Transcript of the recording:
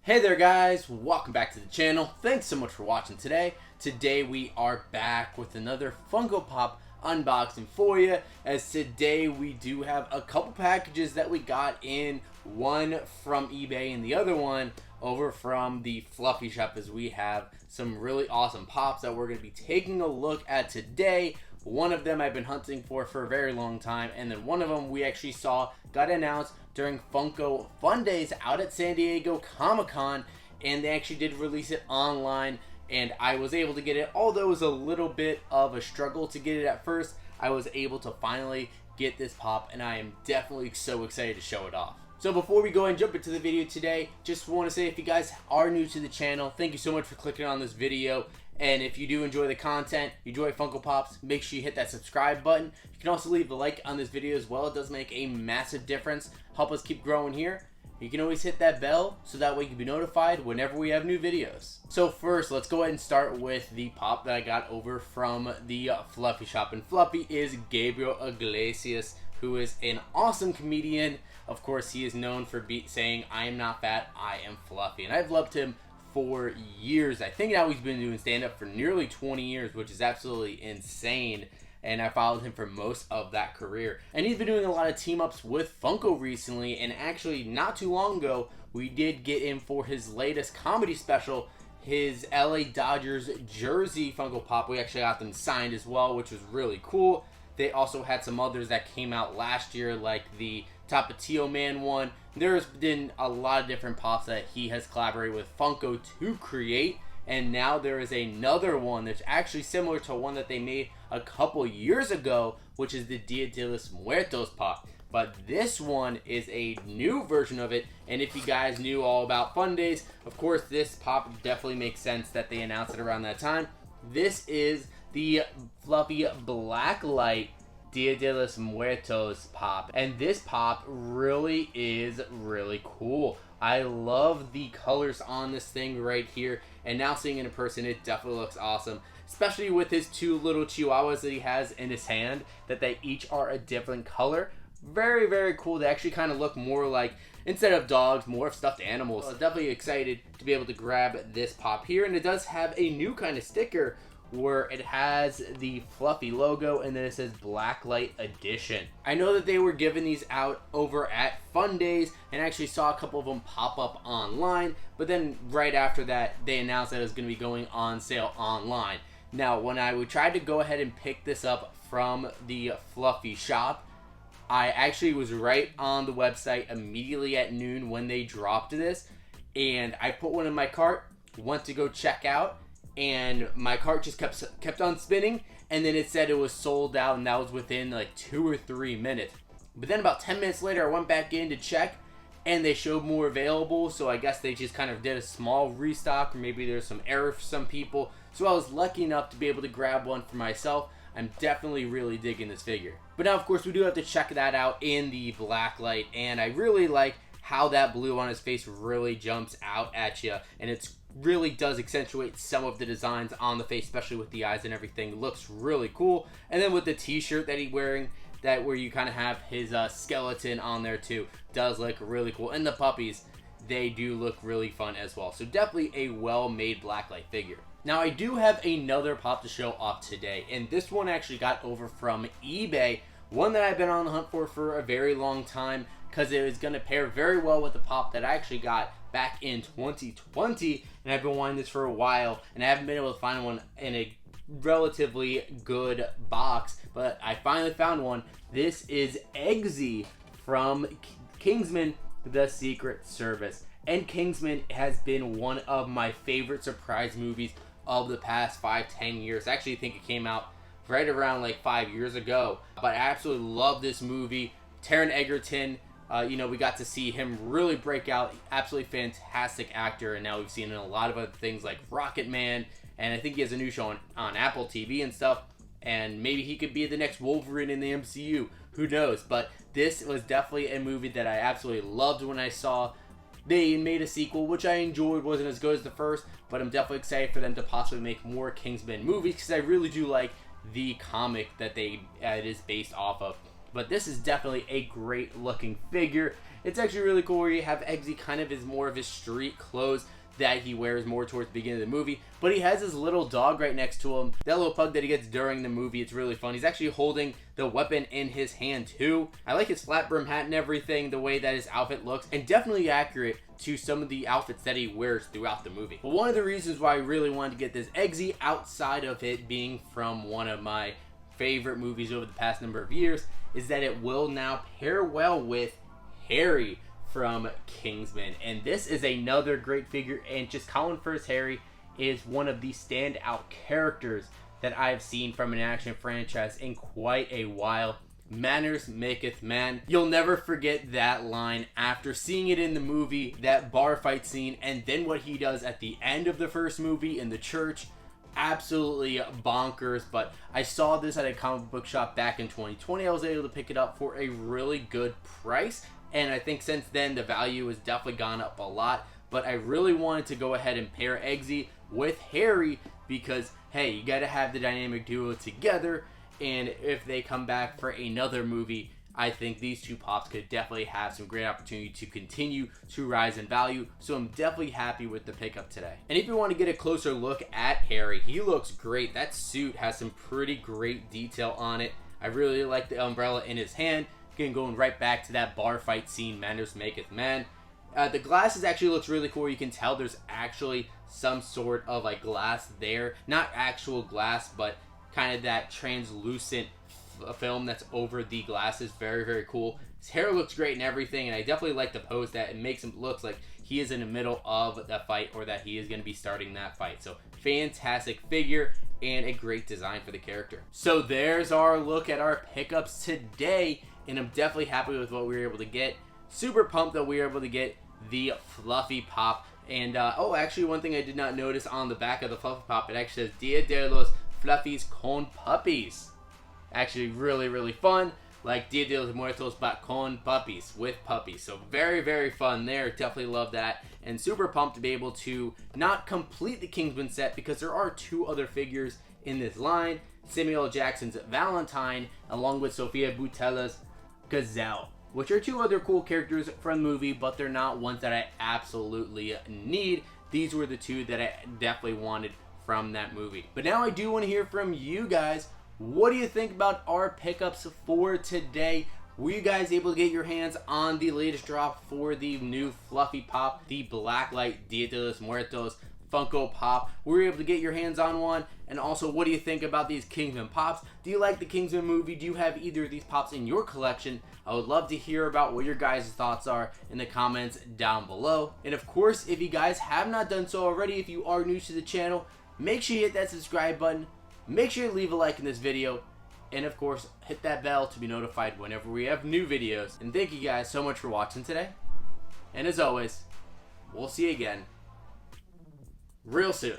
Hey there guys, welcome back to the channel. Thanks so much for watching today. Today we are back with another Funko Pop unboxing for you, as today we do have a couple packages that we got in, one from eBay and the other one over from the Fluffy Shop, as we have some really awesome pops that we're going to be taking a look at today. One of them I've been hunting for a very long time, and then one of them we actually saw got announced during Funko Fun Days out at San Diego Comic-Con, and they actually did release it online, and I was able to get it. Although it was a little bit of a struggle to get it at first, I was able to finally get this pop, and I am definitely so excited to show it off. So before we go and jump into the video today, just want to say, if you guys are new to the channel, thank you so much for clicking on this video. And if you do enjoy the content, you enjoy Funko Pops, make sure you hit that subscribe button. You can also leave a like on this video as well. It does make a massive difference. Help us keep growing here. You can always hit that bell so that way you can be notified whenever we have new videos. So first, let's go ahead and start with the pop that I got over from the Fluffy Shop. And Fluffy is Gabriel Iglesias, who is an awesome comedian. Of course, he is known for saying, "I am not fat, I am fluffy." And I've loved him for years. I think now he's been doing stand-up for nearly 20 years, which is absolutely insane. And I followed him for most of that career. And he's been doing a lot of team-ups with Funko recently, and actually not too long ago, we did get him for his latest comedy special, his LA Dodgers jersey Funko Pop. We actually got them signed as well, which was really cool. They also had some others that came out last year, like the Tapatio Man one. There's been a lot of different pops that he has collaborated with Funko to create, and now there is another one that's actually similar to one that they made a couple years ago, which is the Dia de los Muertos pop. But this one is a new version of it, and if you guys knew all about Fun Days, of course this pop definitely makes sense that they announced it around that time. This is the Fluffy Blacklight Dia de los Muertos pop, and this pop really is really cool. I love the colors on this thing right here, and now seeing it in person, it definitely looks awesome, especially with his two little chihuahuas that he has in his hand, that they each are a different color. Very cool. They actually kind of look more like, instead of dogs, more of stuffed animals. So I'm definitely excited to be able to grab this pop here, and it does have a new kind of sticker where it has the Fluffy logo and then it says Blacklight Edition. I know that they were giving these out over at Fun Days, and actually saw a couple of them pop up online, but then right after that they announced that it was going to be going on sale online. Now when I would try to go ahead and pick this up from the Fluffy Shop, I actually was right on the website immediately at noon when they dropped this, and I put one in my cart, went to go check out, and my cart just kept on spinning, and then it said it was sold out, and that was within like 2 or 3 minutes. But then about 10 minutes later I went back in to check, and they showed more available, so I guess they just kind of did a small restock, or maybe there's some error for some people. So I was lucky enough to be able to grab one for myself. I'm definitely really digging this figure. But now of course we do have to check that out in the Blacklight, and I really like how that blue on his face really jumps out at you, and it's really does accentuate some of the designs on the face, especially with the eyes and everything. It looks really cool. And then with the t-shirt that he's wearing, that where you kind of have his skeleton on there too, does look really cool. And the puppies, they do look really fun as well. So definitely a well-made Blacklight figure. Now I do have another pop to show off today, and this one actually got over from eBay, one that I've been on the hunt for a very long time, because it was going to pair very well with the pop that I actually got back in 2020, and I've been wanting this for a while, and I haven't been able to find one in a relatively good box, but I finally found one. This is Eggsy from Kingsman: The Secret Service, and Kingsman has been one of my favorite surprise movies of the past 5-10 years. I actually think it came out right around like 5 years ago, but I absolutely love this movie. Taron Egerton, we got to see him really break out. Absolutely fantastic actor, and now we've seen him in a lot of other things like Rocket Man, and I think he has a new show on Apple TV and stuff, and maybe he could be the next Wolverine in the MCU. Who knows? But this was definitely a movie that I absolutely loved when I saw. They made a sequel, which I enjoyed. Wasn't as good as the first, but I'm definitely excited for them to possibly make more Kingsman movies, because I really do like the comic that it is based off of. but this is definitely a great looking figure. It's actually really cool where you have Eggsy kind of is more of his street clothes that he wears more towards the beginning of the movie, but he has his little dog right next to him, that little pug that he gets during the movie. It's really fun. He's actually holding the weapon in his hand too. I like his flat brim hat and everything, the way that his outfit looks, and definitely accurate to some of the outfits that he wears throughout the movie. But one of the reasons why I really wanted to get this Eggsy, outside of it being from one of my favorite movies over the past number of years, is that it will now pair well with Harry from Kingsman. And this is another great figure, and just Colin Firth Harry is one of the standout characters that I've seen from an action franchise in quite a while. Manners maketh man. You'll never forget that line after seeing it in the movie, that bar fight scene, and then what he does at the end of the first movie in the church. Absolutely bonkers. But I saw this at a comic book shop back in 2020. I was able to pick it up for a really good price, and I think since then the value has definitely gone up a lot. But I really wanted to go ahead and pair Eggsy with Harry because, hey, you gotta have the dynamic duo together, and if they come back for another movie, I think these two pops could definitely have some great opportunity to continue to rise in value. So I'm definitely happy with the pickup today. And if you want to get a closer look at Harry, he looks great. That suit has some pretty great detail on it. I really like the umbrella in his hand. Again, going right back to that bar fight scene, manners maketh man. The glasses actually looks really cool. You can tell there's actually some sort of like glass there. Not actual glass, but kind of that translucent film that's over the glasses. Very, very cool. His hair looks great and everything, and I definitely like the pose that it makes him look like he is in the middle of the fight, or that he is going to be starting that fight. So fantastic figure and a great design for the character. So there's our look at our pickups today, and I'm definitely happy with what we were able to get. Super pumped that we were able to get the Fluffy Pop. And oh, actually one thing I did not notice on the back of the Fluffy Pop, it actually says Dia de los Fluffies con Puppies. Actually really, really fun, like Dia de los Muertos but con puppies, with puppies. So very, very fun there. Definitely love that, and super pumped to be able to not complete the Kingsman set because there are two other figures in this line. Samuel L. Jackson's Valentine along with Sofia Boutella's Gazelle, which are two other cool characters from the movie, but they're not ones that I absolutely need. These were the two that I definitely wanted from that movie. But now I do want to hear from you guys. What do you think about our pickups for today? Were you guys able to get your hands on the latest drop for the new Fluffy Pop, the Blacklight Dia de los Muertos Funko Pop? Were you able to get your hands on one? And also, what do you think about these Kingsman Pops? Do you like the Kingsman movie? Do you have either of these Pops in your collection? I would love to hear about what your guys' thoughts are in the comments down below. And of course, if you guys have not done so already, if you are new to the channel, make sure you hit that subscribe button. Make sure you leave a like in this video, and of course hit that bell to be notified whenever we have new videos. And thank you guys so much for watching today, and as always, we'll see you again real soon.